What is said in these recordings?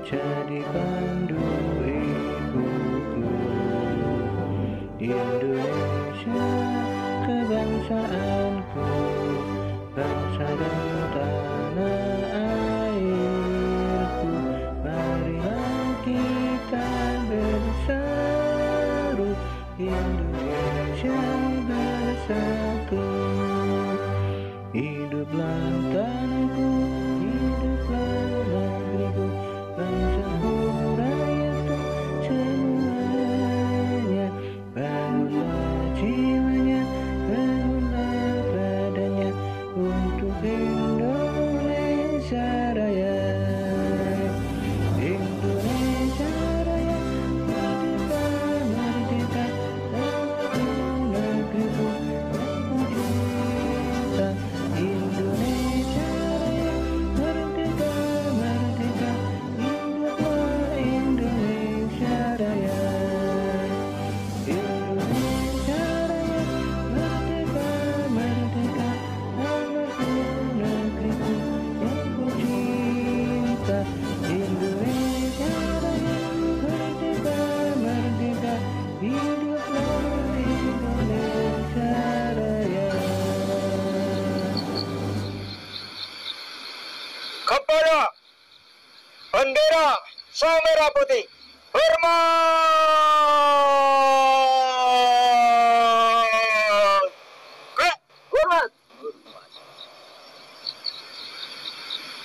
jadi pandu hidupku. Indonesia kebangsaanku, bangsa dan tanah airku. Marilah kita bersatu, Indonesia bersatu. Hiduplah tanahku, hiduplah negeriku, bangsaku, rakyatku semuanya. Bangunlah jiwanya, bangunlah badannya untuk Indonesia Raya. Indonesia Raya, merdeka, merdeka, tanahku, negeriku, aku cinta. Indonesia Raya, merdeka, merdeka, hiduplah Indonesia Raya. Indonesia Raya, merdeka, merdeka, tanahku, negeriku, aku cinta. Indonesia Raya, merdeka, merdeka, hiduplah Indonesia Raya. Kepada bendera sang merah putih, hormat. Hormat.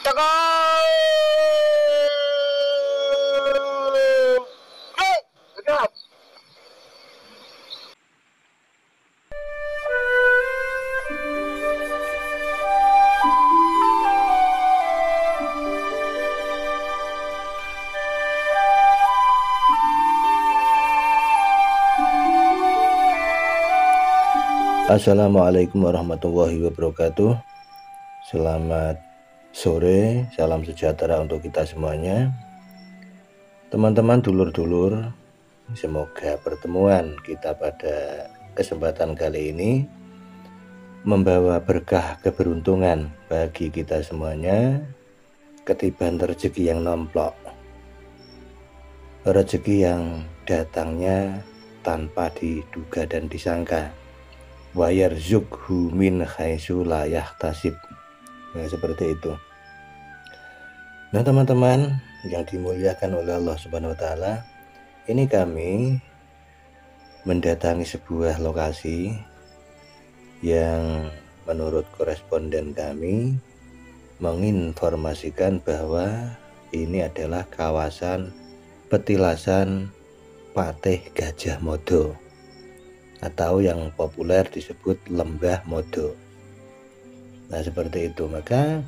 Tegak. Tegak. Assalamualaikum warahmatullahi wabarakatuh. Selamat sore, salam sejahtera untuk kita semuanya. Teman-teman, dulur-dulur, semoga pertemuan kita pada kesempatan kali ini membawa berkah keberuntungan bagi kita semuanya, ketiban rezeki yang nomplok, rezeki yang datangnya tanpa diduga dan disangka. Wa yarzuqhu min haitsu la yahtasib. Nah, seperti itu. Nah, teman-teman yang dimuliakan oleh Allah Subhanahu wa taala, ini kami mendatangi sebuah lokasi yang menurut koresponden kami menginformasikan bahwa ini adalah kawasan petilasan Patih Gajah Mada, atau yang populer disebut Lembah Modo. Nah, seperti itu. Maka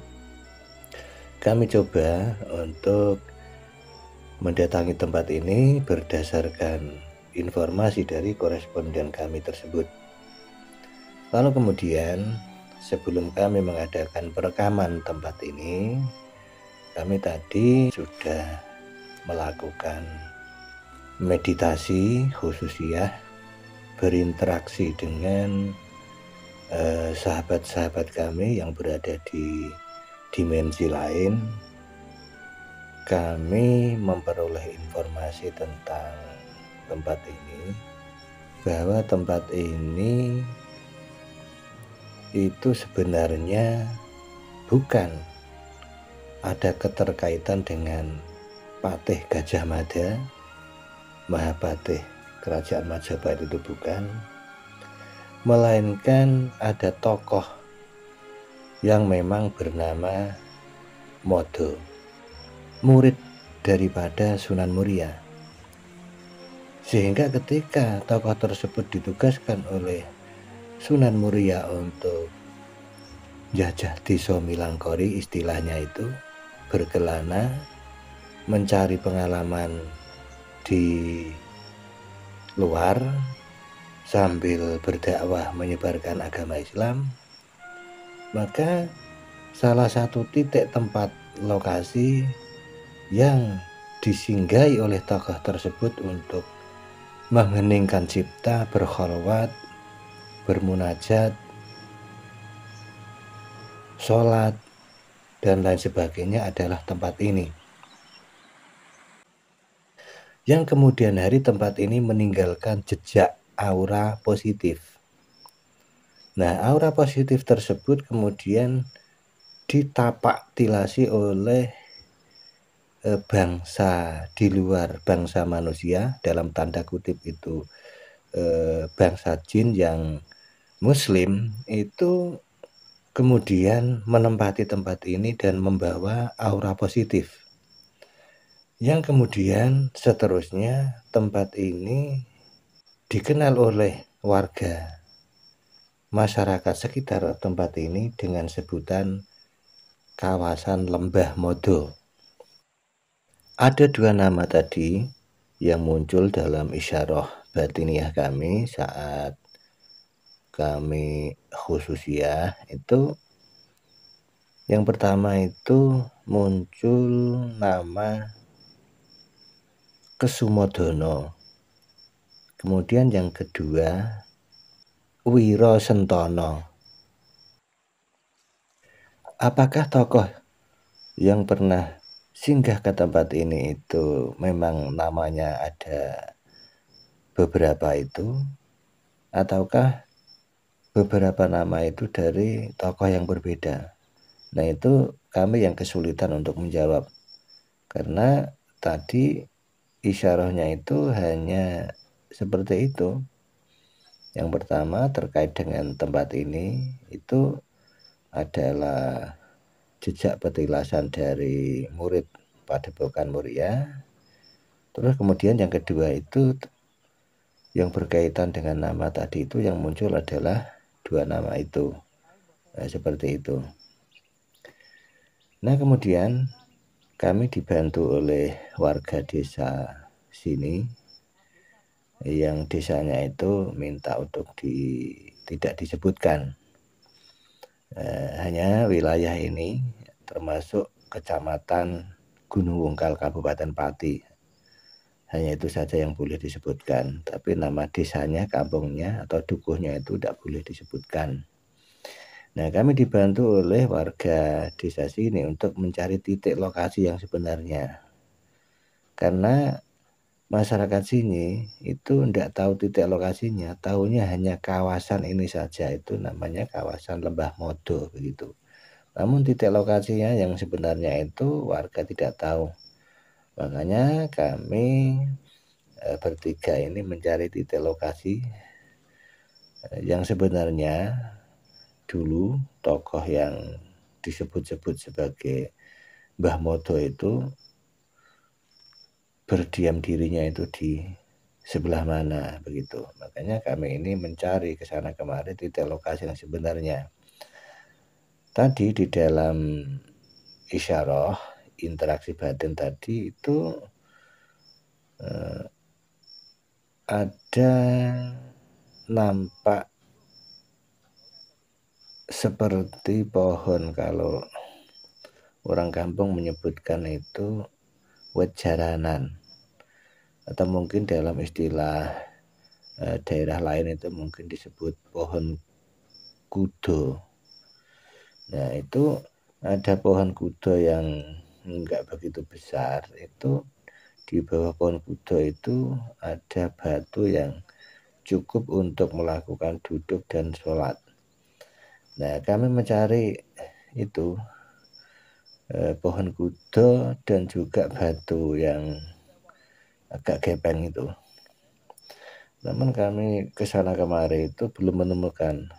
kami coba untuk mendatangi tempat ini berdasarkan informasi dari koresponden kami tersebut. Lalu kemudian sebelum kami mengadakan perekaman tempat ini, kami tadi sudah melakukan meditasi khususiyah, berinteraksi dengan sahabat-sahabat kami yang berada di dimensi lain. Kami memperoleh informasi tentang tempat ini, bahwa tempat ini itu sebenarnya bukan ada keterkaitan dengan Patih Gajah Mada, Mahapatih Kerajaan Majapahit, itu bukan, melainkan ada tokoh yang memang bernama Modo, murid daripada Sunan Muria. Sehingga ketika tokoh tersebut ditugaskan oleh Sunan Muria untuk jajah Desa Milangkori, istilahnya itu berkelana mencari pengalaman di luar sambil berdakwah menyebarkan agama Islam, maka salah satu titik tempat lokasi yang disinggahi oleh tokoh tersebut untuk mengheningkan cipta, berkholwat, bermunajat, sholat, dan lain sebagainya adalah tempat ini. yang kemudian hari tempat ini meninggalkan jejak aura positif. Nah, aura positif tersebut kemudian ditapak tilasi oleh bangsa di luar bangsa manusia, dalam tanda kutip itu bangsa jin yang muslim, itu kemudian menempati tempat ini dan membawa aura positif, yang kemudian seterusnya tempat ini dikenal oleh warga masyarakat sekitar tempat ini dengan sebutan kawasan Lembah Modo. Ada dua nama tadi yang muncul dalam isyarah batiniah kami saat kami khususiyah. Itu yang pertama itu muncul nama Kesumodono, kemudian yang kedua Wiro Sentono. Apakah tokoh yang pernah singgah ke tempat ini itu memang namanya ada beberapa itu, ataukah beberapa nama itu dari tokoh yang berbeda? Nah, itu kami yang kesulitan untuk menjawab, karena tadi isyarahnya itu hanya seperti itu. Yang pertama terkait dengan tempat ini itu adalah jejak petilasan dari murid Padepokan Muria. Terus kemudian yang kedua itu yang berkaitan dengan nama tadi itu yang muncul adalah dua nama itu. Nah, seperti itu. Nah, kemudian kami dibantu oleh warga desa sini, yang desanya itu minta untuk tidak disebutkan. Hanya wilayah ini termasuk Kecamatan Gunung Wungkal Kabupaten Pati. Hanya itu saja yang boleh disebutkan, tapi nama desanya, kampungnya atau dukuhnya itu tidak boleh disebutkan. Nah, kami dibantu oleh warga desa sini untuk mencari titik lokasi yang sebenarnya. Karena masyarakat sini itu tidak tahu titik lokasinya, tahunya hanya kawasan ini saja, itu namanya kawasan Lembah Modo begitu. Namun titik lokasinya yang sebenarnya itu warga tidak tahu. Makanya kami bertiga ini mencari titik lokasi yang sebenarnya. Dulu tokoh yang disebut-sebut sebagai Mbah Modo itu berdiam dirinya itu di sebelah mana begitu. Makanya kami ini mencari ke sana kemari titik lokasi yang sebenarnya. Tadi di dalam isyarah interaksi batin tadi itu ada nampak seperti pohon, kalau orang kampung menyebutkan itu wet jaranan, atau mungkin dalam istilah daerah lain itu mungkin disebut pohon kudo. Nah, itu ada pohon kudo yang enggak begitu besar. Itu di bawah pohon kudo itu ada batu yang cukup untuk melakukan duduk dan sholat. Nah, kami mencari itu pohon kudo dan juga batu yang agak gepeng itu. Namun kami kesana kemari itu belum menemukan.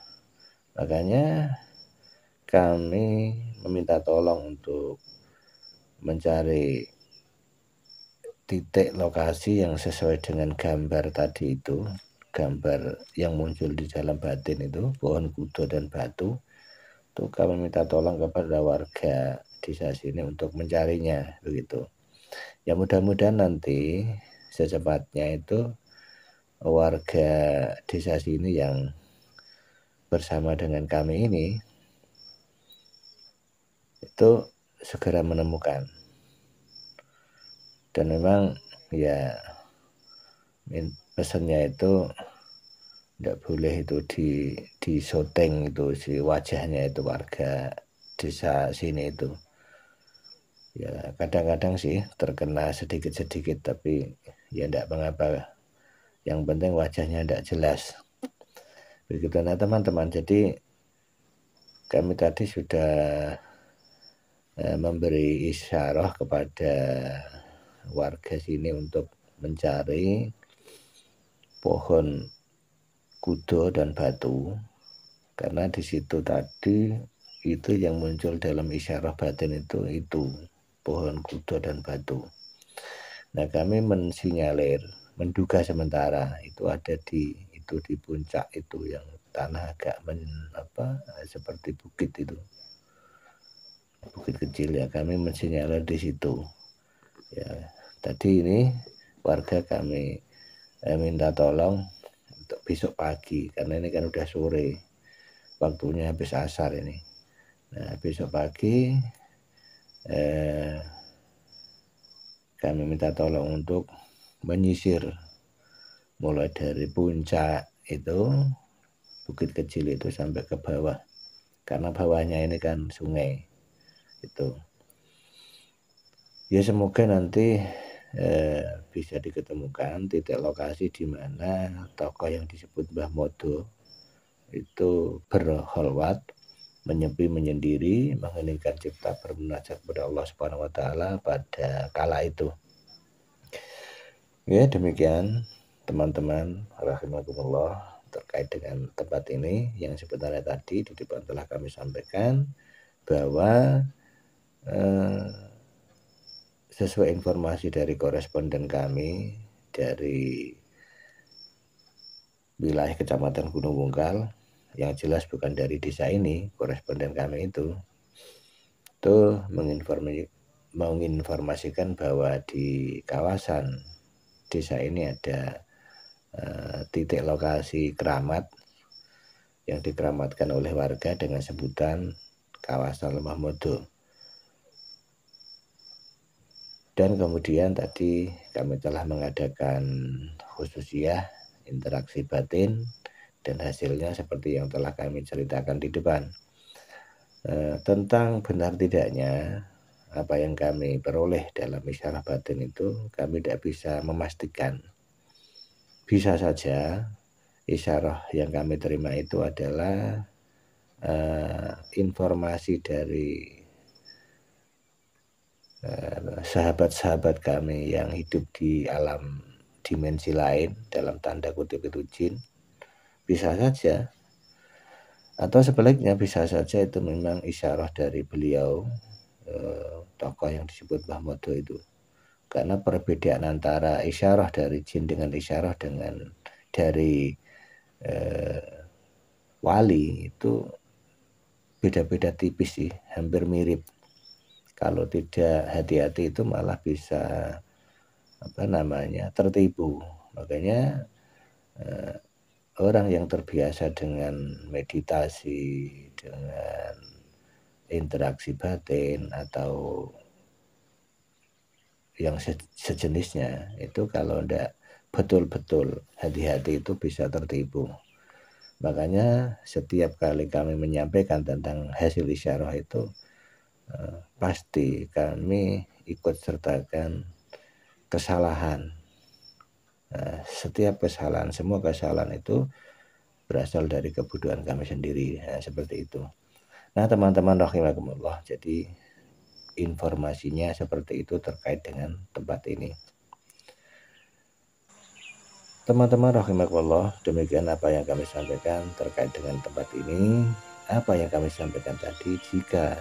Makanya kami meminta tolong untuk mencari titik lokasi yang sesuai dengan gambar tadi itu, gambar yang muncul di dalam batin itu, pohon kudo dan batu. Itu kami minta tolong kepada warga desa sini untuk mencarinya begitu. Ya, mudah-mudahan nanti secepatnya itu warga desa sini yang bersama dengan kami ini itu segera menemukan. Dan memang ya pesannya itu tidak boleh itu di syuting itu si wajahnya itu warga desa sini itu. Ya kadang-kadang sih terkena sedikit-sedikit, tapi ya tidak mengapa, yang penting wajahnya tidak jelas. Begitu. Nah teman-teman, jadi kami tadi sudah memberi isyarah kepada warga sini untuk mencari pohon kudo dan batu, karena di situ tadi itu yang muncul dalam isyarah batin itu pohon kudo dan batu. Nah kami mensinyalir, menduga sementara itu ada di puncak itu, yang tanah agak seperti bukit itu, bukit kecil ya, kami mensinyalir di situ. Ya, tadi ini warga kami minta tolong untuk besok pagi, karena ini kan udah sore, waktunya habis asar ini. Nah besok pagi kami minta tolong untuk menyisir mulai dari puncak itu, bukit kecil itu, sampai ke bawah, karena bawahnya ini kan sungai itu. Ya semoga nanti bisa diketemukan titik lokasi di mana tokoh yang disebut Mbah Modo itu berkholwat, menyepi menyendiri, mengheningkan cipta, bermunajat kepada Allah Subhanahu wa taala pada kala itu. Ya demikian teman-teman rahimakumullah terkait dengan tempat ini, yang sebenarnya tadi di depan telah kami sampaikan bahwa sesuai informasi dari koresponden kami dari wilayah Kecamatan Gunung Wungkal, yang jelas bukan dari desa ini, koresponden kami itu menginformasikan bahwa di kawasan desa ini ada titik lokasi keramat yang dikeramatkan oleh warga dengan sebutan kawasan Mbah Modo. Dan kemudian tadi kami telah mengadakan khususiyah interaksi batin, dan hasilnya seperti yang telah kami ceritakan di depan. Tentang benar tidaknya apa yang kami peroleh dalam isyarah batin itu kami tidak bisa memastikan. Bisa saja isyarah yang kami terima itu adalah informasi dari sahabat-sahabat kami yang hidup di alam dimensi lain, dalam tanda kutip itu jin, bisa saja. Atau sebaliknya, bisa saja itu memang isyarah dari beliau, tokoh yang disebut Mbah Modo itu. Karena perbedaan antara isyarah dari jin dengan isyarah dari wali itu beda-beda tipis sih, hampir mirip. Kalau tidak hati-hati itu malah bisa tertipu. Makanya orang yang terbiasa dengan meditasi, dengan interaksi batin atau yang sejenisnya itu, kalau tidak betul-betul hati-hati itu bisa tertipu. Makanya setiap kali kami menyampaikan tentang hasil isyarah itu pasti kami ikut sertakan kesalahan. Setiap kesalahan, semua kesalahan itu berasal dari kebodohan kami sendiri. Seperti itu. Nah teman-teman rahimakumullah, jadi informasinya seperti itu terkait dengan tempat ini. Teman-teman rahimakumullah, demikian apa yang kami sampaikan terkait dengan tempat ini. Apa yang kami sampaikan tadi, jika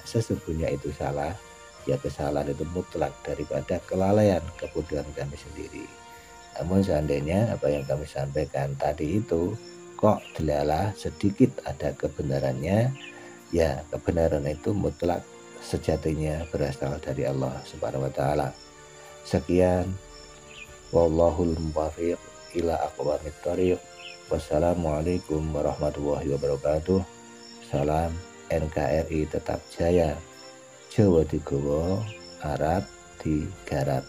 sesungguhnya itu salah, ya kesalahan itu mutlak daripada kelalaian, kebodohan kami sendiri. Namun seandainya apa yang kami sampaikan tadi itu kok delalah sedikit ada kebenarannya, ya kebenaran itu mutlak sejatinya berasal dari Allah Subhanahu wa taala. Sekian, wallahul muwaffiq ila aqwamit thoriq. Wassalamualaikum warahmatullahi wabarakatuh. Salam NKRI tetap jaya, Jawa digowo, Arab digarap.